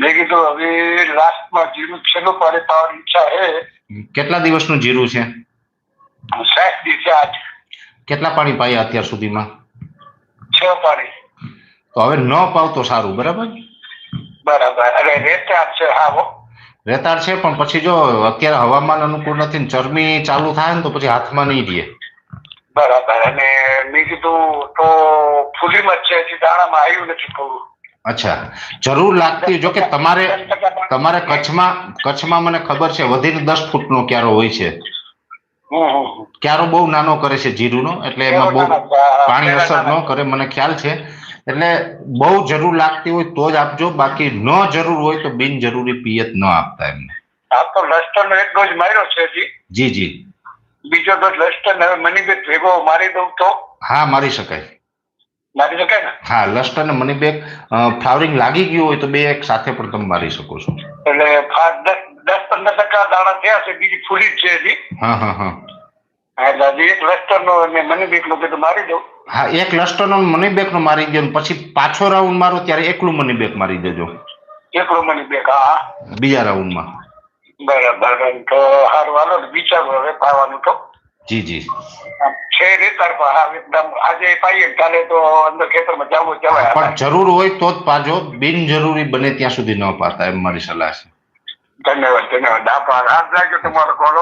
મેં કીધું હવે લાસ્ટમાં જીરું છેલ્લું પાણી પાવાની ઈચ્છા છે. કેટલા દિવસનું જીરું છે? 60 દિવસે આજ. કેટલા પાણી પાયા અત્યાર સુધીમાં? 6 પાણી. તો હવે ન પાવ તો સારું, બરાબર? બરાબર. અરે રેતાળ છે. હા, રેતાળ છે, પણ પછી જો અત્યારે હવામાન અનુકૂળ નથી ને ચરમી ચાલુ થાય ને તો પછી હાથમાં નહીં રહે. બરાબર. અને મેં કીધું તો ફૂલીમાં જ છે, હજી દાણામાં આવ્યું નથી થોડું. અચ્છા, જરૂર લાગતી. જો કે તમારે કચ્છમાં મને ખબર છે વધીને 10 ફૂટનો ક્યારો હોય છે. ક્યારો બહુ નાનો કરે છે જીરુંનો, એટલે એમાં બહુ પાણી અસર ન કરે, મને ખ્યાલ છે. એટલે બહુ જરૂર લાગતી હોય તો જ આપજો, બાકી ન જરૂર હોય તો બિનજરૂરી પિયત ન આપતા એમને. આ તો લસ્ટરનો એક ડોઝ માર્યો છે હજી. જી જી. બીજો ડોઝ લસ્ટર હવે મની બેગ ભેગો મારી દઉં તો? હા, મારી શકાય. મારી શકાય ને? હા, લસ્ટર અને મની બેગ ફ્લાવરિંગ લાગી ગયું હોય તો બે એક સાથે પણ તમે મારી શકો છો. એટલે 10-15% દાણા થયા છે, બીજી ફૂલી જ છે હજી. હા. એટલે હજી એક લસ્ટરનો અને મની બેગનો બધું મારી દઉં. હા, એક લસ્ટરનો મની બેગનો મારી દો, પછી પાછો રાઉન્ડ મારો ત્યારે એકલું મની બેગ મારી દેજો. એકલું મની બેગ? હા. બીજા રાઉન્ડમાં. બરાબર. તો સારું, હાલો વિચારો હવે પાવાનું તો. જી. છે રેતાળ પર. હા, એકદમ આજે પાઈએ કાલે તો અંદર ખેતરમાં જવાય. પણ જરૂર હોય તો જ પાજો, બિનજરૂરી બને ત્યાં સુધી ન પાતા, એમ મારી સલાહ છે. ધન્યવાદ. આભાર. હાથ લાગ્યો તમારો કોલ.